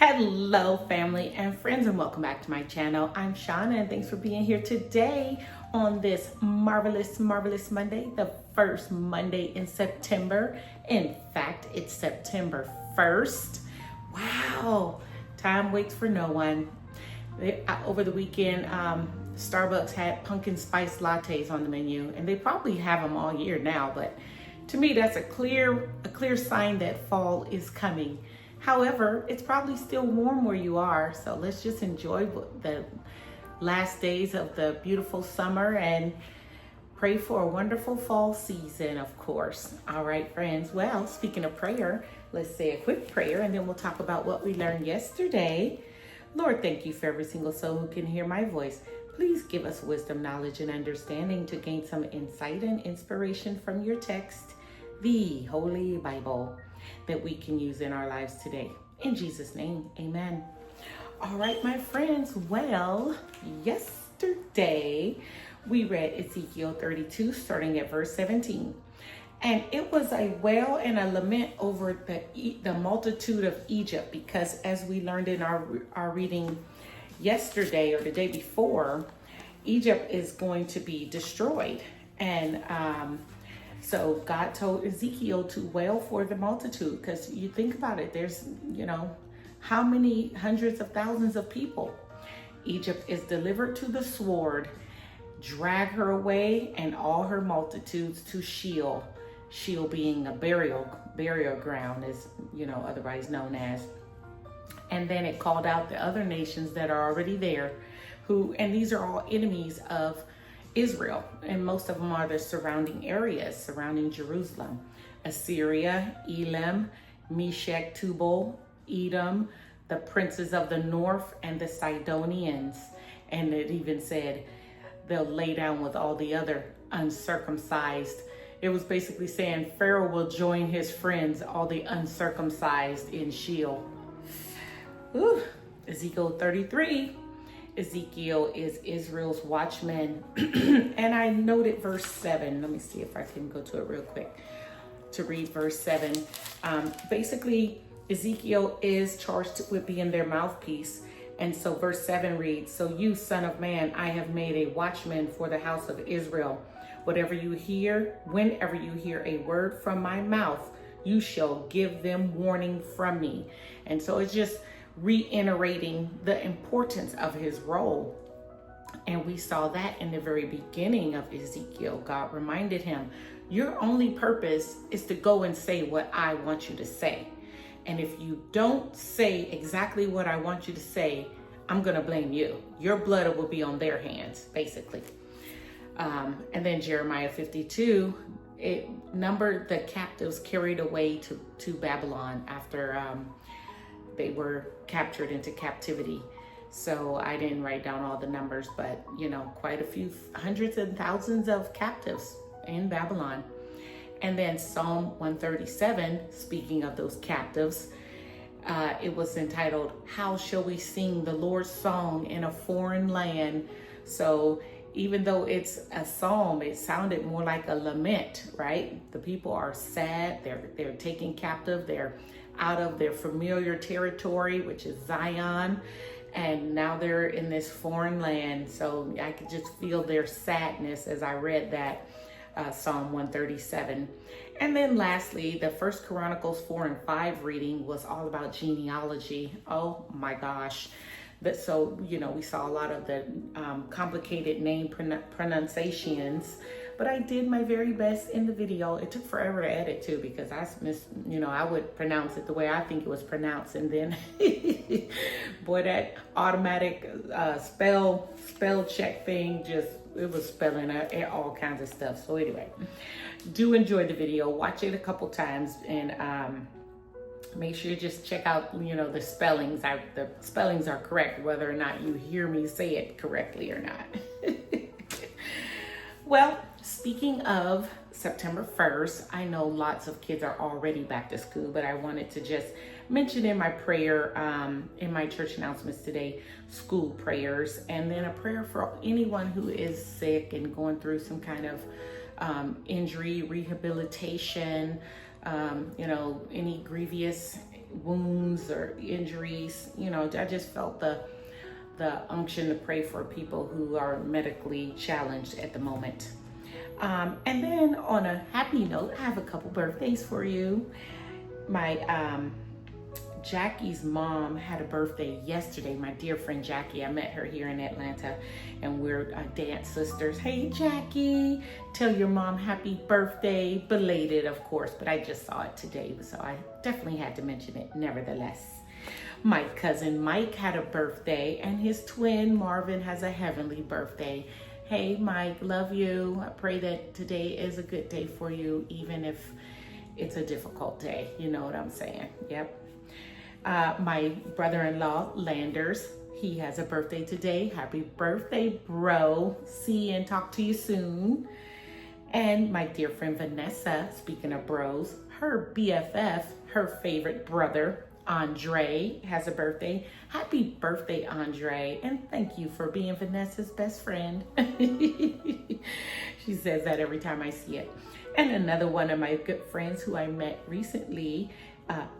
Hello, family and friends, and welcome back to my channel. I'm Shauna, and thanks for being here today on this marvelous Monday, the first Monday in September. In fact, it's September 1st. Wow, time waits for no one. Over the weekend, Starbucks had pumpkin spice lattes on the menu, and they probably have them all year now, but to me, that's a clear sign that fall is coming. However, it's probably still warm where you are, so let's just enjoy the last days of the beautiful summer and pray for a wonderful fall season, of course. All right, friends. Well, speaking of prayer, let's say a quick prayer, and then we'll talk about what we learned yesterday. Lord, thank you for every single soul who can hear my voice. Please give us wisdom, knowledge, and understanding to gain some insight and inspiration from your text, the Holy Bible, that we can use in our lives today. In Jesus' name, amen. All right, my friends. Well, yesterday we read Ezekiel 32, starting at verse 17. And it was a wail and a lament over the multitude of Egypt, because as we learned in our reading yesterday or the day before, Egypt is going to be destroyed. And so God told Ezekiel to wail for the multitude, because you think about it, there's, how many hundreds of thousands of people. Egypt is delivered to the sword, drag her away, and all her multitudes to Sheol. Sheol being a burial ground, is otherwise known as. And then it called out the other nations that are already there, and these are all enemies of Israel, and most of them are the surrounding areas surrounding Jerusalem: Assyria, Elam, Meshech, Tubal, Edom, the princes of the north, and the Sidonians. And it even said they'll lay down with all the other uncircumcised. It was basically saying Pharaoh will join his friends, all the uncircumcised, in Sheol. Ooh, Ezekiel 33. Ezekiel is Israel's watchman. And I noted verse 7. Let me see if I can go to it real quick to read verse 7. Basically, Ezekiel is charged with being their mouthpiece. And so verse 7 reads, "So you, son of man, I have made a watchman for the house of Israel. Whenever you hear a word from my mouth, you shall give them warning from me." And so it's just reiterating the importance of his role. And we saw that in the very beginning of Ezekiel. God reminded him, your only purpose is to go and say what I want you to say. And if you don't say exactly what I want you to say, I'm going to blame you. Your blood will be on their hands, basically. And then Jeremiah 52, it numbered the captives carried away to Babylon after they were captured into captivity. So I didn't write down all the numbers, but quite a few hundreds and thousands of captives in Babylon. And then Psalm 137, speaking of those captives, it was entitled, "How Shall We Sing the Lord's Song in a Foreign Land?" So even though it's a psalm, it sounded more like a lament, right? The people are sad. They're taken captive. They're out of their familiar territory, which is Zion, and now they're in this foreign land. So I could just feel their sadness as I read that Psalm 137. And then lastly, the first Chronicles 4 and 5 reading was all about genealogy. Oh my gosh. So, we saw a lot of the complicated name pronunciations, but I did my very best in the video. It took forever to edit too, because I would pronounce it the way I think it was pronounced. And then, boy, that automatic spell check thing it was spelling all kinds of stuff. So anyway, do enjoy the video. Watch it a couple times, and make sure you just check out, the spellings. The spellings are correct, whether or not you hear me say it correctly or not. Well, speaking of September 1st, I know lots of kids are already back to school, but I wanted to just mention in my prayer, in my church announcements today, school prayers, and then a prayer for anyone who is sick and going through some kind of injury, rehabilitation, any grievous wounds or injuries. You know, I just felt the unction to pray for people who are medically challenged at the moment. And then on a happy note, I have a couple birthdays for you. My Jackie's mom had a birthday yesterday. My dear friend Jackie, I met her here in Atlanta, and we're dance sisters. Hey Jackie, tell your mom happy birthday, belated of course, but I just saw it today, so I definitely had to mention it nevertheless. My cousin Mike had a birthday, and his twin Marvin has a heavenly birthday. Hey Mike, love you. I pray that today is a good day for you, even if it's a difficult day. You know what I'm saying? Yep. My brother-in-law Landers, he has a birthday today. Happy birthday, bro. See and talk to you soon. And my dear friend Vanessa, speaking of bros, her BFF, her favorite brother, Andre, has a birthday. Happy birthday, Andre, and thank you for being Vanessa's best friend. She says that every time I see it. And another one of my good friends who I met recently,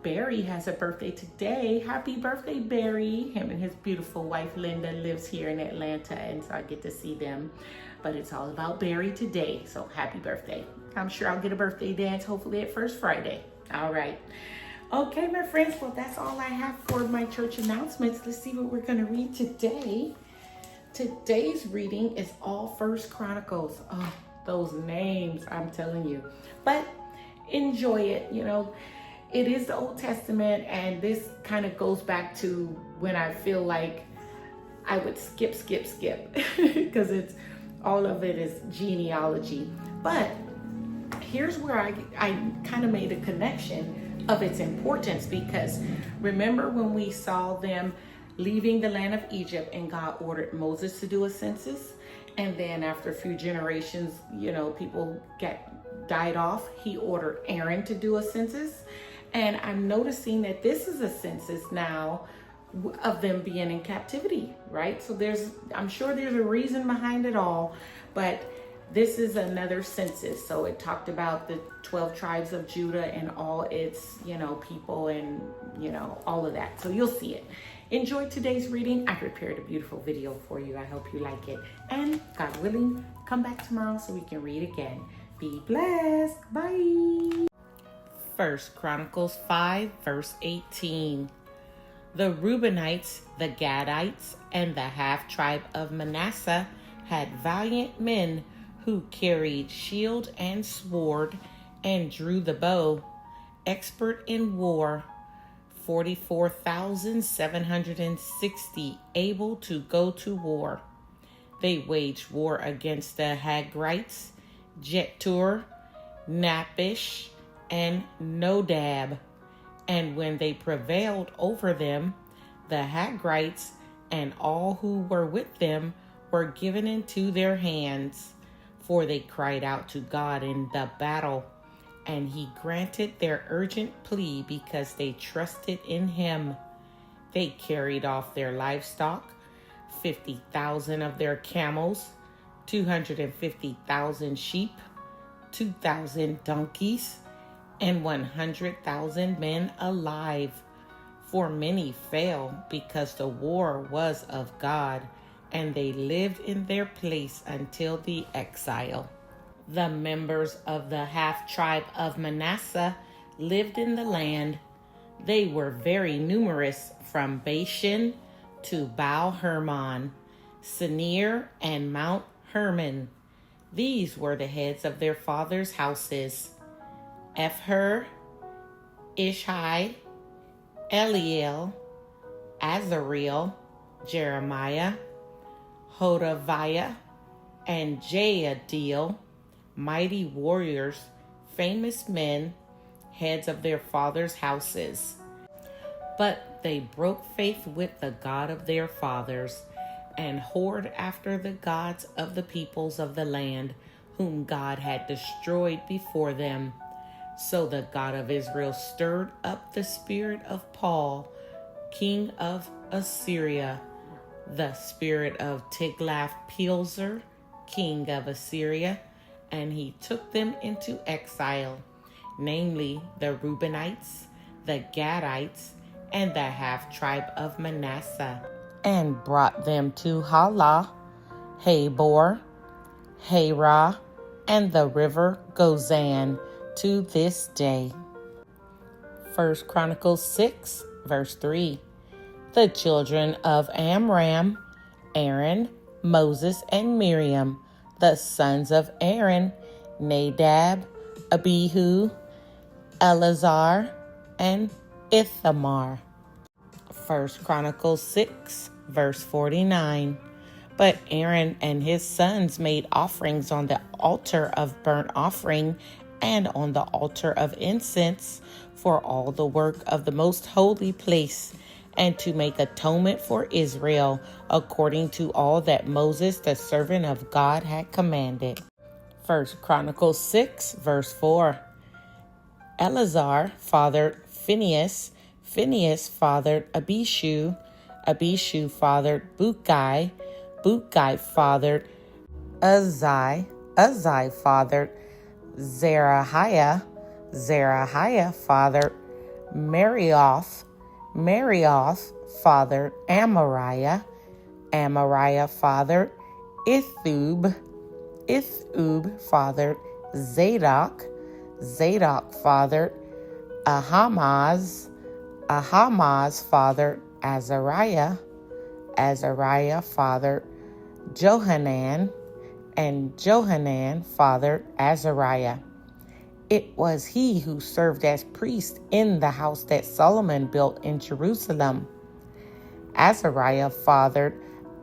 Barry, has a birthday today. Happy birthday, Barry. Him and his beautiful wife Linda lives here in Atlanta, and so I get to see them. But it's all about Barry today, so happy birthday. I'm sure I'll get a birthday dance hopefully at First Friday. All right. Okay, my friends, well, that's all I have for my church announcements. Let's see what we're going to read today. Today's reading is all First Chronicles. Oh, those names, I'm telling you. But enjoy it. You know, it is the Old Testament, and this kind of goes back to when I feel like I would skip, because it's all of it is genealogy. But here's where I kind of made a connection of its importance, because remember when we saw them leaving the land of Egypt and God ordered Moses to do a census, and then after a few generations, you know, people died off, he ordered Aaron to do a census. And I'm noticing that this is a census now of them being in captivity, right? So I'm sure there's a reason behind it all, but this is another census. So it talked about the 12 tribes of Judah and all its, you know, people and, you know, all of that. So you'll see it. Enjoy today's reading. I prepared a beautiful video for you. I hope you like it. And God willing, come back tomorrow so we can read again. Be blessed. Bye. First Chronicles 5, verse 18. The Reubenites, the Gadites, and the half-tribe of Manasseh had valiant men who carried shield and sword and drew the bow, expert in war, 44,760 able to go to war. They waged war against the Hagrites, Jetur, Naphish, and Nodab. And when they prevailed over them, the Hagrites and all who were with them were given into their hands. For they cried out to God in the battle, and he granted their urgent plea because they trusted in him. They carried off their livestock, 50,000 of their camels, 250,000 sheep, 2,000 donkeys, and 100,000 men alive. For many fell because the war was of God, and they lived in their place until the exile. The members of the half-tribe of Manasseh lived in the land. They were very numerous, from Bashan to Baal Hermon, Senir, and Mount Hermon. These were the heads of their fathers' houses: Epher, Ishai, Eliel, Azareel, Jeremiah, Hodaviah, and Jaadiel, mighty warriors, famous men, heads of their fathers' houses. But they broke faith with the God of their fathers, and whored after the gods of the peoples of the land, whom God had destroyed before them. So the God of Israel stirred up the spirit of Paul, king of Assyria, the spirit of Tiglath-Pileser, king of Assyria, and he took them into exile, namely the Reubenites, the Gadites, and the half-tribe of Manasseh, and brought them to Halah, Habor, Harah, and the river Gozan to this day. 1 Chronicles 6, verse 3. The children of Amram, Aaron, Moses, and Miriam, the sons of Aaron, Nadab, Abihu, Eleazar, and Ithamar. 1 Chronicles 6, verse 49. But Aaron and his sons made offerings on the altar of burnt offering and on the altar of incense for all the work of the most holy place, and to make atonement for Israel, according to all that Moses, the servant of God, had commanded. 1 Chronicles 6, verse 4. Eleazar fathered Phinehas, Phinehas fathered Abishu, Abishu fathered Bukai, Bukai fathered Uzai, Uzai fathered Zerahiah, Zerahiah fathered Marioth, Marioth fathered Amariah, Amariah fathered Ithub, Ithub fathered Zadok, Zadok fathered Ahamaz, Ahamaz fathered Azariah, Azariah fathered Johanan, and Johanan fathered Azariah. It was he who served as priest in the house that Solomon built in Jerusalem. Azariah fathered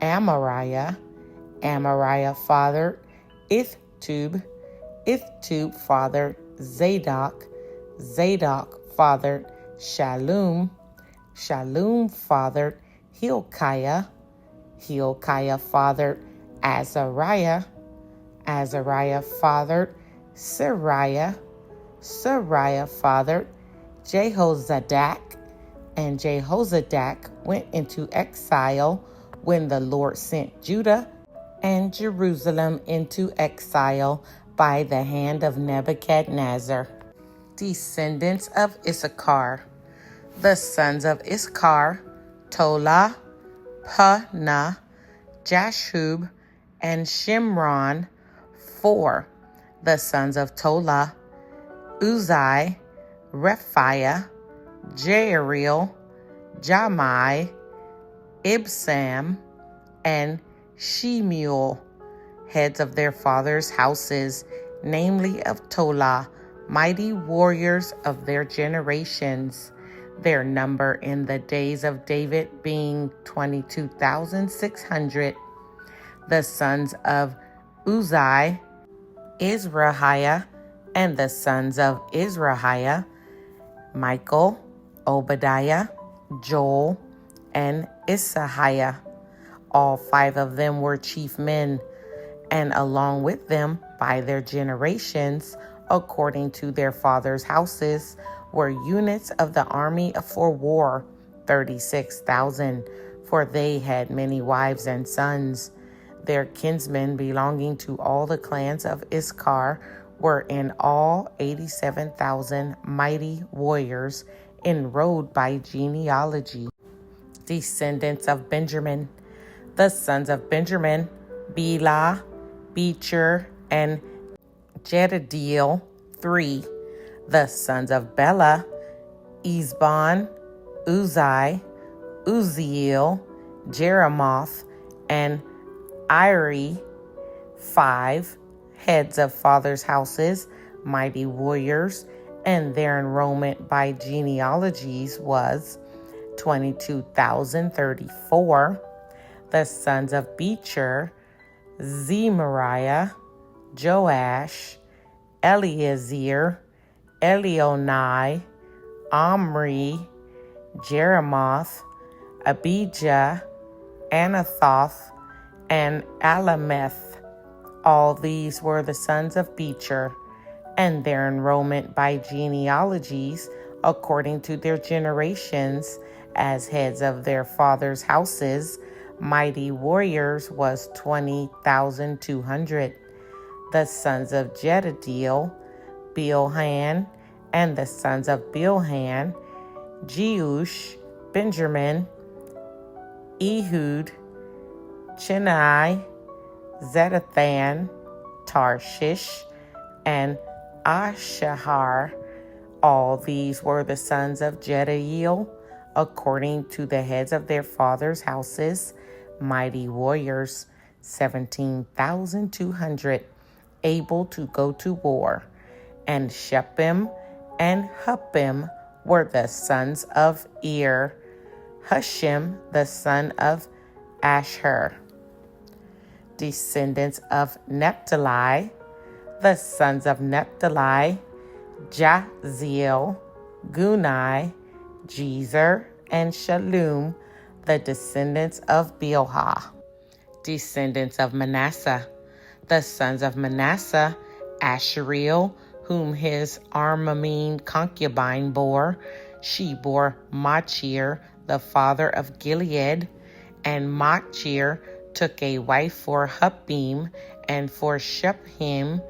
Amariah, Amariah fathered Ithub, Ithub fathered Zadok, Zadok fathered Shallum, Shallum fathered Hilkiah, Hilkiah fathered Azariah, Azariah fathered Sariah, Sariah fathered Jehozadak, and Jehozadak went into exile when the Lord sent Judah and Jerusalem into exile by the hand of Nebuchadnezzar. Descendants of Issachar. The sons of Issachar, Tola, Punah, Jashub, and Shimron, 4. The sons of Tola, Uzai, Rephiah, Jeriel, Jamai, Ibsam, and Shemuel, heads of their fathers' houses, namely of Tola, mighty warriors of their generations, their number in the days of David being 22,600. The sons of Uzai, Izrahiah, and the sons of Izrahiah, Michael, Obadiah, Joel, and Isaiah. All 5 of them were chief men, and along with them, by their generations, according to their fathers' houses, were units of the army for war, 36,000, for they had many wives and sons. Their kinsmen belonging to all the clans of Issachar were in all 87,000 mighty warriors enrolled by genealogy. Descendants of Benjamin. The sons of Benjamin, Bela, Becher, and Jedidiel, 3. The sons of Bela, Ezbon, Uzai, Uziel, Jeremoth, and Iri, 5. Heads of fathers' houses, mighty warriors, and their enrollment by genealogies was 22,034. The sons of Becher, Zemariah, Joash, Eliezer, Elionai, Omri, Jeremoth, Abijah, Anathoth, and Alameth. All these were the sons of Becher, and their enrollment by genealogies, according to their generations, as heads of their fathers' houses, mighty warriors, was 20,200. The sons of Jedidiel, Bilhan, and the sons of Bilhan, Jeush, Benjamin, Ehud, Chenai, Zedathan, Tarshish, and Ashahar. All these were the sons of Jediel, according to the heads of their fathers' houses, mighty warriors, 17,200, able to go to war. And Shephim and Huppim were the sons of Ir, Hushim the son of Asher. Descendants of Naphtali, the sons of Naphtali, Jaziel, Gunai, Jezer, and Shalom, the descendants of Bilhah. Descendants of Manasseh, the sons of Manasseh, Ashriel, whom his Armamine concubine bore. She bore Machir, the father of Gilead, and Machir took a wife for Huppim, and for Shephim.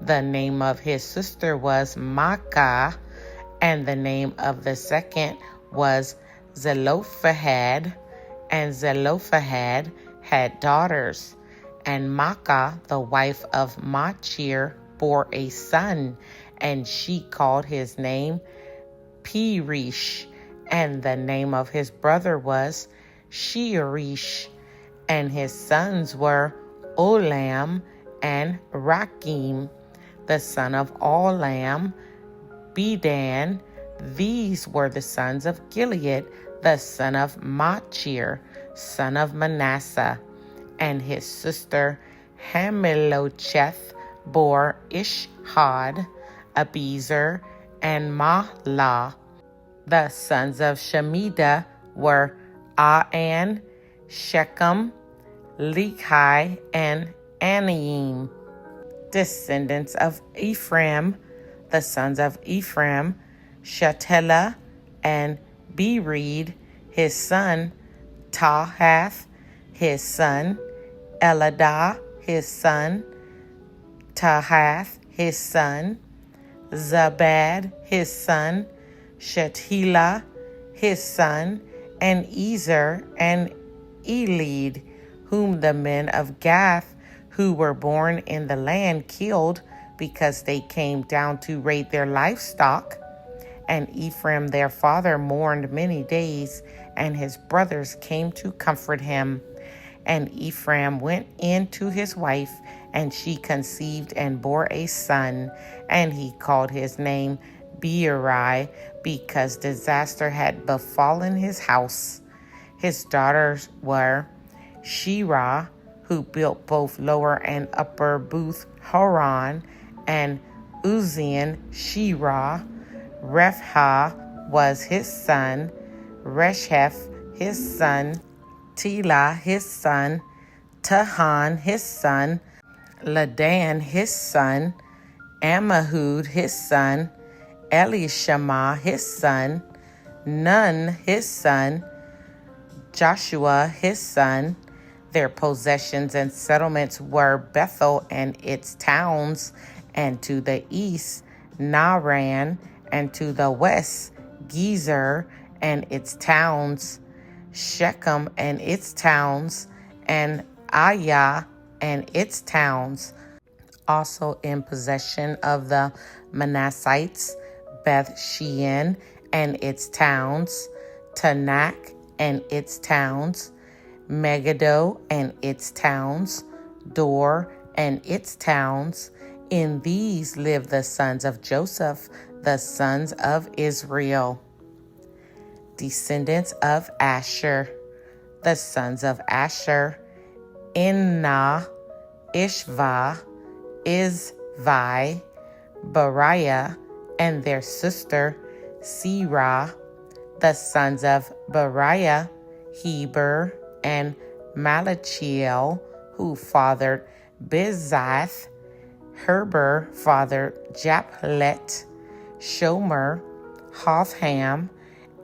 The name of his sister was Maacah, and the name of the second was Zelophehad. And Zelophehad had daughters. And Maacah, the wife of Machir, bore a son, and she called his name Perish. And the name of his brother was Shearish. And his sons were Olam and Rakim. The son of Olam, Bedan. These were the sons of Gilead, the son of Machir, son of Manasseh. And his sister Hamilocheth bore Ishhad, Abizer, and Mahlah. The sons of Shemida were An, Shechem, Lehi, and Anaim. Descendants of Ephraim, the sons of Ephraim, Shetelah and Bered, his son, Tahath, his son, Eladah, his son, Tahath, his son, Zabad, his son, Shetelah, his son, and Ezer and Elid, whom the men of Gath who were born in the land killed, because they came down to raid their livestock. And Ephraim their father mourned many days, and his brothers came to comfort him. And Ephraim went in to his wife, and she conceived and bore a son, and he called his name Beerai, because disaster had befallen his house. His daughters were Shirah, who built both lower and upper Booth Horon, and Uzzian Shirah. Rephah was his son, Resheph his son, Telah his son, Tahan his son, Ladan his son, Ammihud his son, Elishama his son, Nun his son, Joshua his son. Their possessions and settlements were Bethel and its towns, and to the east Naran, and to the west Gezer and its towns, Shechem and its towns, and Ayah and its towns. Also in possession of the Manassites, Beth Shean and its towns, Tanakh and its towns, Megiddo and its towns, Dor and its towns. In these lived the sons of Joseph, the sons of Israel. Descendants of Asher, the sons of Asher, Inna, Ishva, Izvi, Bariah, and their sister Serah. The sons of Bariah, Heber, and Malachiel, who fathered Bizath. Heber fathered Japlet, Shomer, Hotham,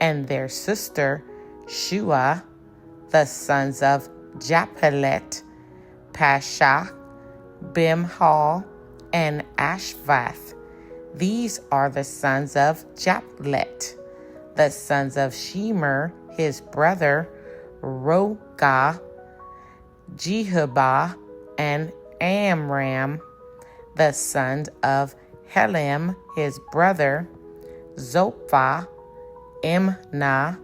and their sister Shua. The sons of Japlet, Pasha, Bimhal, and Ashvath. These are the sons of Japlet. The sons of Shemer, his brother, Roga, Jehubah, and Amram. The sons of Helam, his brother, Zophah, Imnah,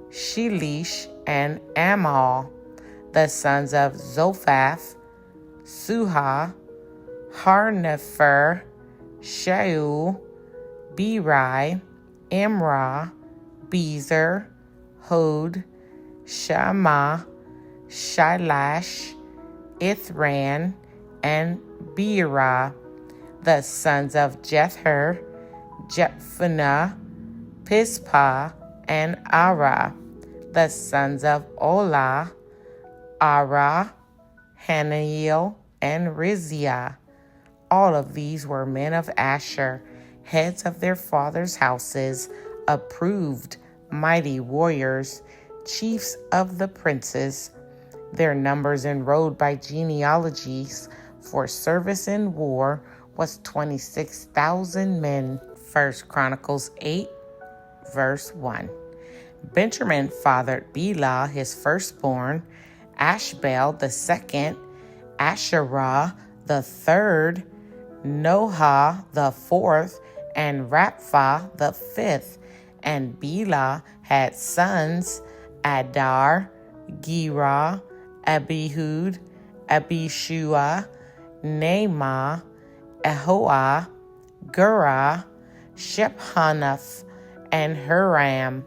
Shelish, and Amal. The sons of Zophath, Suha, Harnepher, Shaul, Beri, Imrah, Bezer, Hod, Shammah, Shilash, Ithran, and Beerah. The sons of Jether, Jephunah, Pispa, and Ara. The sons of Olah, Ara, Haniel, and Rizia. All of these were men of Asher, heads of their fathers' houses, approved, mighty warriors, chiefs of the princes. Their numbers enrolled by genealogies for service in war was 26,000 men. 1 Chronicles 8, verse 1. Benjamin fathered Bela, his firstborn, Ashbel the second, Asherah the third, Noah the fourth, and Rapha the fifth. And Bela had sons, Adar, Gera, Abihud, Abishua, Naamah, Ahoah, Gera, Shephanaph, and Huram.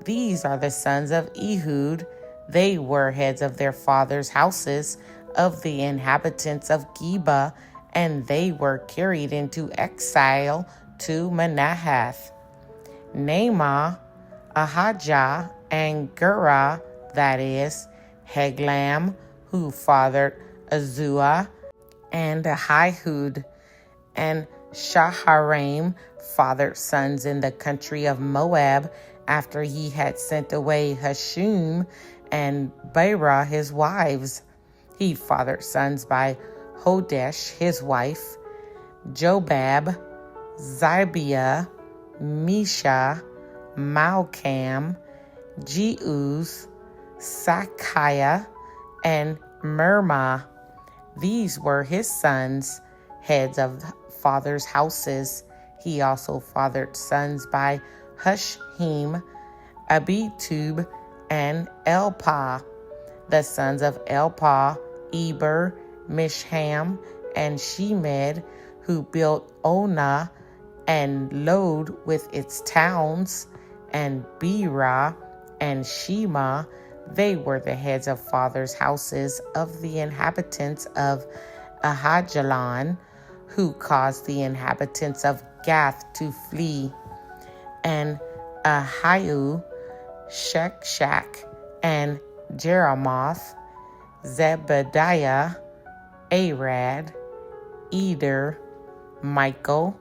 These are the sons of Ehud. They were heads of their fathers' houses, of the inhabitants of Geba, and they were carried into exile to Manahath. Naamah, Ahijah, and Gera, that is, Heglam, who fathered Azua, and Ahihud, and Shaharaim fathered sons in the country of Moab, after he had sent away Hashum and Beerah his wives. He fathered sons by Hodesh his wife, Jobab, Zibiah, Misha, Malcham, Jeuz, Sakiah, and Mirmah. These were his sons, heads of fathers' houses. He also fathered sons by Hushim, Abitub, and Elpah. The sons of Elpah, Eber, Mishham, and Shemed, who built Onah and Lod with its towns, and Berah and Shema. They were the heads of fathers' houses of the inhabitants of Ahajalon, who caused the inhabitants of Gath to flee. And Ahiu, Shekshak, and Jeremoth, Zebediah, Arad, Eder, Michael,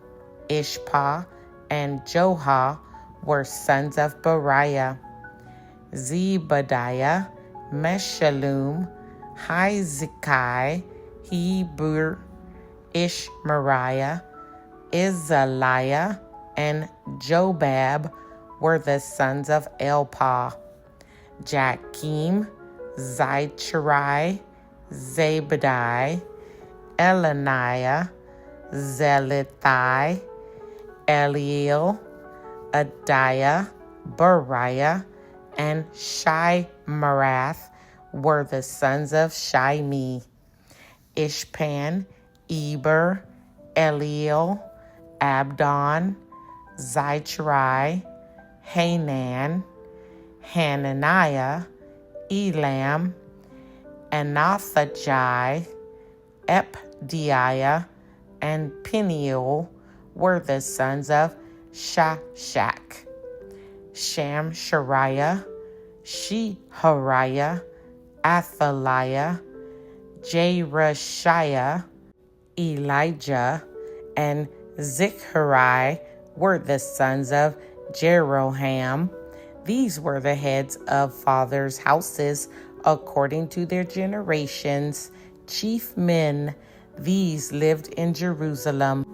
Ishpah, and Johah were sons of Beriah. Zebediah, Meshullam, Hezekiah, Heber, Ishmariah, Izaliah, and Jobab were the sons of Elpah. Jakim, Zichari, Zebediah, Elaniah, Zelithai, Eliel, Adiah, Beriah, and Shimerath were the sons of Shimi. Ishpan, Eber, Eliel, Abdon, Zichari, Hanan, Hananiah, Elam, Anathajai, Epdiah, and Peniel were the sons of Shashak. Shamshariah, Shehariah, Athaliah, Jerushiah, Elijah, and Zichari were the sons of Jeroham. These were the heads of fathers' houses according to their generations, chief men. These lived in Jerusalem.